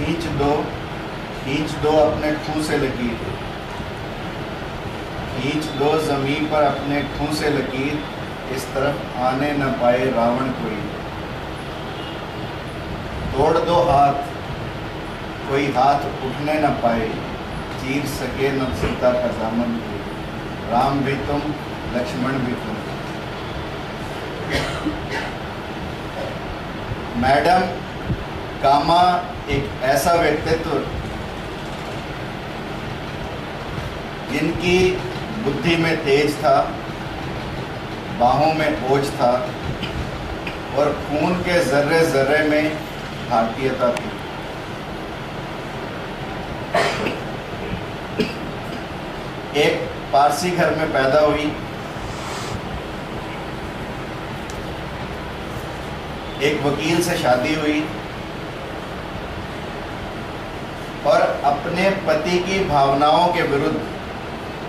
खींच दो अपने खूं से लकीर, खींच दो ज़मीं पर अपने खूं से लकीर, इस तरफ आने न पाए रावण कोई। तोड़ दो हाथ, कोई हाथ उठने न पाए, चीर सके न सीता का दामन कोई। राम भी तुम, लक्ष्मण भी तुम। मैडम कामा एक ऐसा व्यक्तित्व जिनकी बुद्धि में तेज था, बाहों में ओज था और खून के जर्रे जर्रे में भारतीयता थी। एक पारसी घर में पैदा हुई, एक वकील से शादी हुई और अपने पति की भावनाओं के विरुद्ध,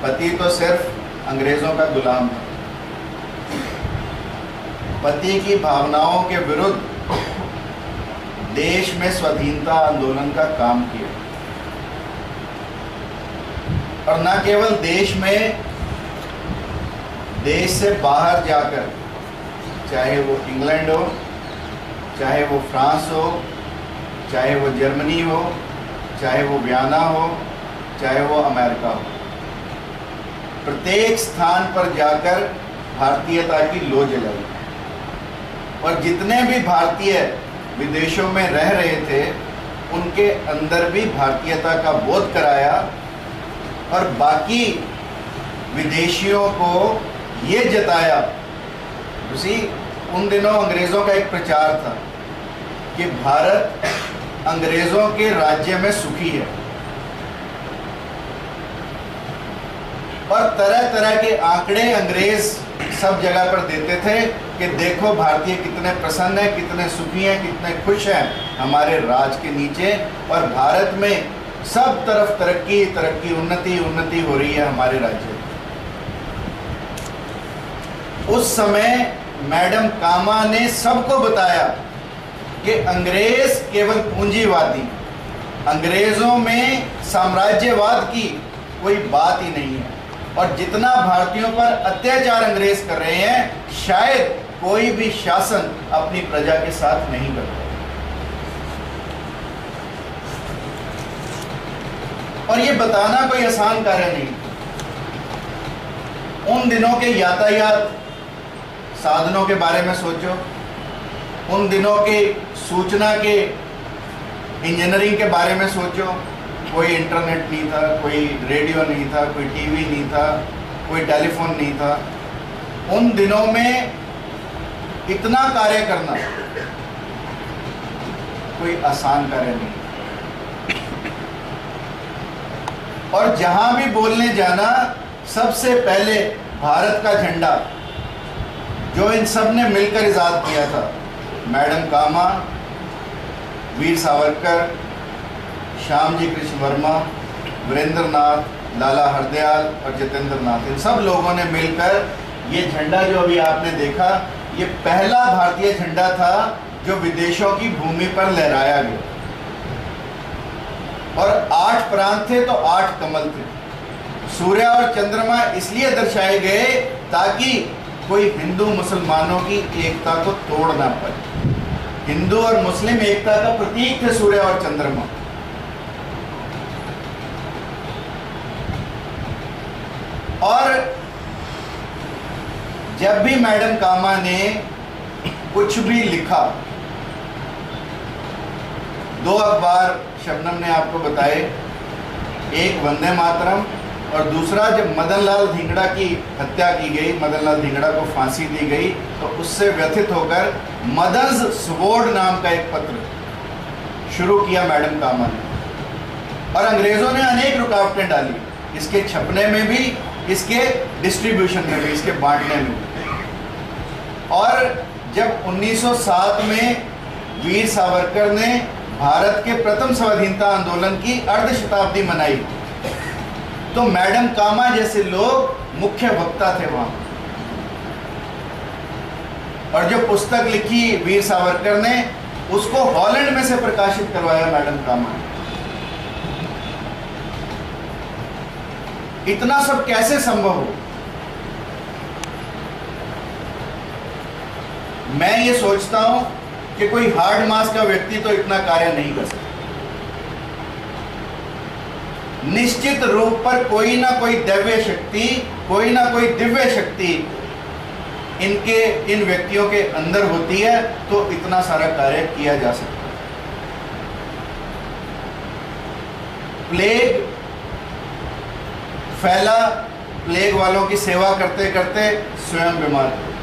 पति तो सिर्फ अंग्रेजों का गुलाम था, पति की भावनाओं के विरुद्ध देश में स्वाधीनता आंदोलन का काम किया। और न केवल देश में, देश से बाहर जाकर, चाहे वो इंग्लैंड हो, चाहे वो फ्रांस हो, चाहे वो जर्मनी हो, चाहे वो वियना हो, चाहे वो अमेरिका हो, प्रत्येक स्थान पर जाकर भारतीयता की लो जलाई। और जितने भी भारतीय विदेशों में रह रहे थे उनके अंदर भी भारतीयता का बोध कराया और बाकी विदेशियों को ये जताया। उसी उन दिनों अंग्रेज़ों का एक प्रचार था कि भारत अंग्रेज़ों के राज्य में सुखी है, और तरह तरह के आंकड़े अंग्रेज सब जगह पर देते थे कि देखो भारतीय कितने प्रसन्न हैं, कितने सुखी हैं, कितने खुश हैं हमारे राज के नीचे, और भारत में सब तरफ तरक्की तरक्की, उन्नति उन्नति हो रही है हमारे राज्य। उस समय मैडम कामा ने सबको बताया कि अंग्रेज केवल पूंजीवादी, अंग्रेजों में साम्राज्यवाद की कोई बात ही नहीं है, और जितना भारतीयों पर अत्याचार अंग्रेज कर रहे हैं शायद कोई भी शासन अपनी प्रजा के साथ नहीं करता। और ये बताना कोई आसान कार्य नहीं। उन दिनों के यातायात साधनों के बारे में सोचो, उन दिनों के सूचना के इंजीनियरिंग के बारे में सोचो। कोई इंटरनेट नहीं था, कोई रेडियो नहीं था, कोई टीवी नहीं था, कोई टेलीफोन नहीं था। उन दिनों में इतना कार्य करना कोई आसान कार्य नहीं। और जहां भी बोलने जाना, सबसे पहले भारत का झंडा जो इन सब ने मिलकर इजाद किया था, मैडम कामा, वीर सावरकर, श्यामजी कृष्ण वर्मा, वीरेंद्र नाथ, लाला हरदयाल और जितेंद्र नाथ, इन सब लोगों ने मिलकर ये झंडा जो अभी आपने देखा, ये पहला भारतीय झंडा था जो विदेशों की भूमि पर लहराया गया। और 8 प्रांत थे तो 8 कमल थे। सूर्य और चंद्रमा इसलिए दर्शाए गए ताकि कोई हिंदू मुसलमानों की एकता को तोड़ ना पाए। हिंदू और मुस्लिम एकता का प्रतीक थे सूर्य और चंद्रमा। और जब भी मैडम कामा ने कुछ भी लिखा, 2 अखबार शबनम ने आपको बताए, एक वंदे मातरम और दूसरा जब मदन लाल धिंगड़ा की हत्या की गई, मदन लाल धिंगड़ा को फांसी दी गई, तो उससे व्यथित होकर मदर्स स्वॉर्ड नाम का एक पत्र शुरू किया मैडम कामा ने। और अंग्रेजों ने अनेक रुकावटें डाली, इसके छपने में भी, इसके डिस्ट्रीब्यूशन में भी, इसके बांटने में भी। और जब 1907 में वीर सावरकर ने भारत के प्रथम स्वाधीनता आंदोलन की अर्धशताब्दी मनाई, तो मैडम कामा जैसे लोग मुख्य वक्ता थे वहां। और जो पुस्तक लिखी वीर सावरकर ने, उसको हॉलैंड में से प्रकाशित करवाया मैडम कामा ने। इतना सब कैसे संभव हो? मैं ये सोचता हूं कि कोई हार्ड मास का व्यक्ति तो इतना कार्य नहीं कर सकता। निश्चित रूप पर कोई ना कोई दिव्य शक्ति, कोई ना कोई दिव्य शक्ति इन व्यक्तियों के अंदर होती है, तो इतना सारा कार्य किया जा सकता है। प्लेग फैला, प्लेग वालों की सेवा करते करते स्वयं बीमार हुए।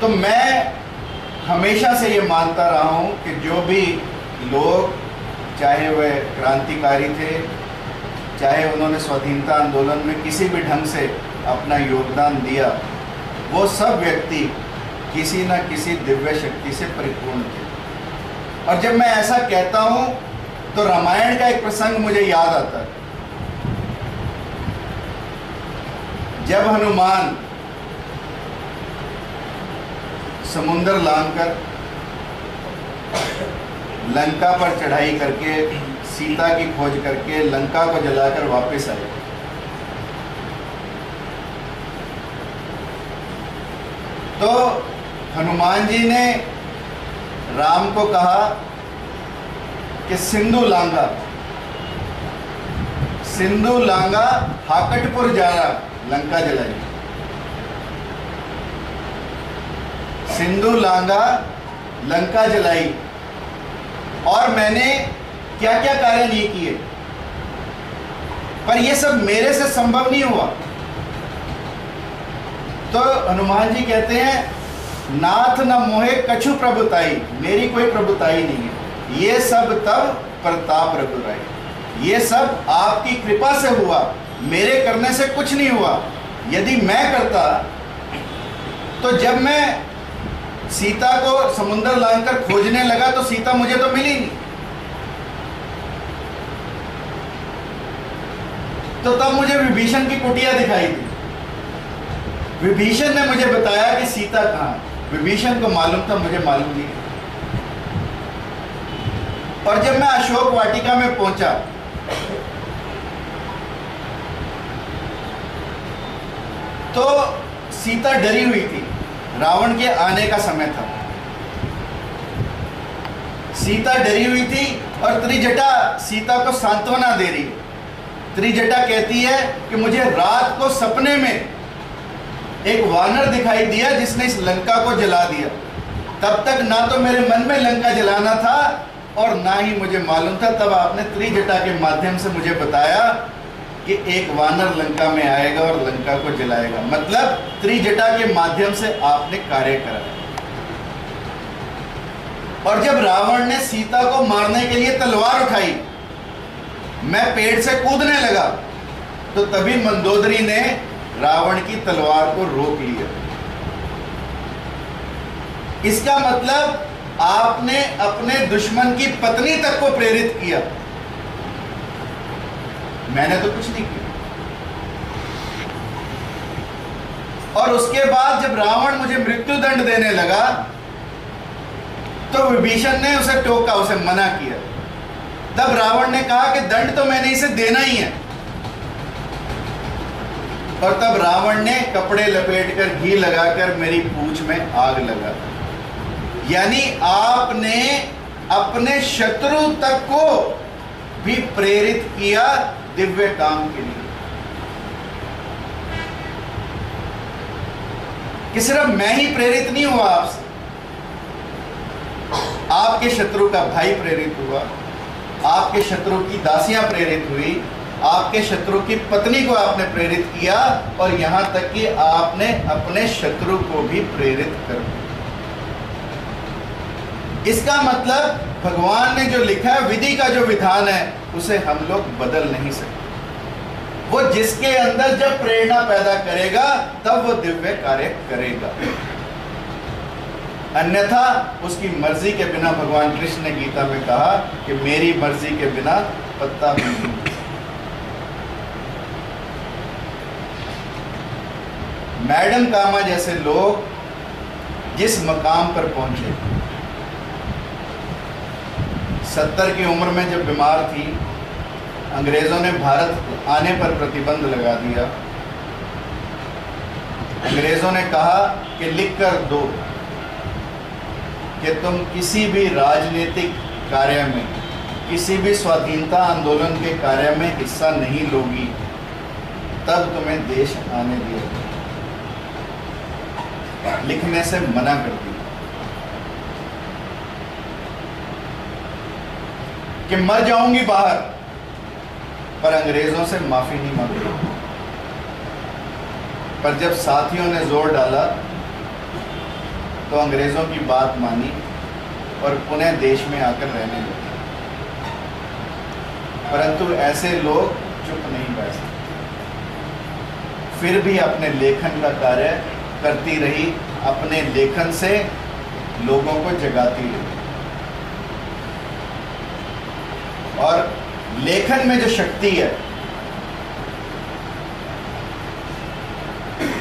तो मैं हमेशा से ये मानता रहा हूं कि जो भी लोग, चाहे वह क्रांतिकारी थे, चाहे उन्होंने स्वाधीनता आंदोलन में किसी भी ढंग से अपना योगदान दिया, वो सब व्यक्ति किसी न किसी दिव्य शक्ति से परिपूर्ण थे। और जब मैं ऐसा कहता हूं तो रामायण का एक प्रसंग मुझे याद आता है। जब हनुमान समुंदर लांघकर लंका पर चढ़ाई करके सीता की खोज करके लंका को जलाकर वापस आए, तो हनुमान जी ने राम को कहा कि सिंधु लांगा, सिंधु लांगा हाकटपुर जा रहा, लंका जलाई। सिंधु लांगा लंका जलाई। और मैंने क्या क्या कार्य नहीं किए, पर यह सब मेरे से संभव नहीं हुआ। तो हनुमान जी कहते हैं, नाथ न मोहे कछु प्रभुताई, मेरी कोई प्रभुताई नहीं है, ये सब तब प्रताप रघुराई, ये सब आपकी कृपा से हुआ, मेरे करने से कुछ नहीं हुआ। यदि मैं करता तो जब मैं सीता को समुद्र लांघकर खोजने लगा तो सीता मुझे तो मिली नहीं। तो तब मुझे विभीषण की कुटिया दिखाई दी। विभीषण ने मुझे बताया कि सीता कहाँ है। विभीषण को मालूम था, मुझे मालूम नहीं। और जब मैं अशोक वाटिका में पहुंचा तो सीता डरी हुई थी। रावण के आने का समय था, सीता डरी हुई थी और त्रिजटा सीता को सांत्वना दे रही है। त्रिजटा कहती है कि मुझे रात को सपने में एक वानर दिखाई दिया जिसने इस लंका को जला दिया। तब तक ना तो मेरे मन में लंका जलाना था और ना ही मुझे मालूम था। तब आपने त्रिजटा के माध्यम से मुझे बताया कि एक वानर लंका में आएगा और लंका को जलाएगा। मतलब त्रिजटा के माध्यम से आपने कार्य करा। और जब रावण ने सीता को मारने के लिए तलवार उठाई, मैं पेड़ से कूदने लगा, तो तभी मंदोदरी ने रावण की तलवार को रोक लिया। इसका मतलब आपने अपने दुश्मन की पत्नी तक को प्रेरित किया, मैंने तो कुछ नहीं किया। और उसके बाद जब रावण मुझे मृत्यु दंड देने लगा तो विभीषण ने उसे टोका, उसे मना किया। तब रावण ने कहा कि दंड तो मैंने इसे देना ही है। और तब रावण ने कपड़े लपेटकर घी लगाकर मेरी पूंछ में आग लगा। यानी आपने अपने शत्रु तक को भी प्रेरित किया दिव्य काम के लिए। कि सिर्फ मैं ही प्रेरित नहीं हुआ आपसे, आपके शत्रु का भाई प्रेरित हुआ, आपके शत्रु की दासियां प्रेरित हुई, आपके शत्रु की पत्नी को आपने प्रेरित किया, और यहां तक कि आपने अपने शत्रु को भी प्रेरित कर दिया। इसका मतलब भगवान ने जो लिखा है, विधि का जो विधान है, उसे हम लोग बदल नहीं सकते। वो जिसके अंदर जब प्रेरणा पैदा करेगा तब वो दिव्य कार्य करेगा, अन्यथा उसकी मर्जी के बिना, भगवान कृष्ण ने गीता में कहा कि मेरी मर्जी के बिना पत्ता नहीं, मैडम कामा जैसे लोग जिस मकाम पर पहुंचे, 70 की उम्र में जब बीमार थी, अंग्रेज़ों ने भारत आने पर प्रतिबंध लगा दिया। अंग्रेज़ों ने कहा कि लिख कर दो कि तुम किसी भी राजनीतिक कार्य में, किसी भी स्वाधीनता आंदोलन के कार्य में हिस्सा नहीं लोगी, तब तुम्हें देश आने दिया। लिखने से मना कर दिया कि मर जाऊंगी बाहर, पर अंग्रेजों से माफी नहीं मांगी। पर जब साथियों ने जोर डाला तो अंग्रेजों की बात मानी और पुनः देश में आकर रहने लगे। परंतु ऐसे लोग चुप नहीं बैठ सकते, फिर भी अपने लेखन का कार्य करती रही, अपने लेखन से लोगों को जगाती रही। और लेखन में जो शक्ति है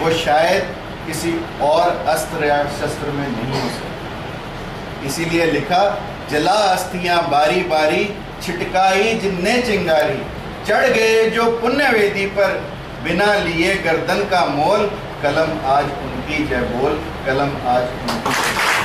वो शायद किसी और अस्त्र या शस्त्र में नहीं हो सकती। इसीलिए लिखा, जला अस्थियां बारी बारी, छिटकाई जिनने चिंगारी, चढ़ गए जो पुण्य वेदी पर, बिना लिए गर्दन का मोल, कलम आज उनकी जय बोल, कलम आज उनकी जय।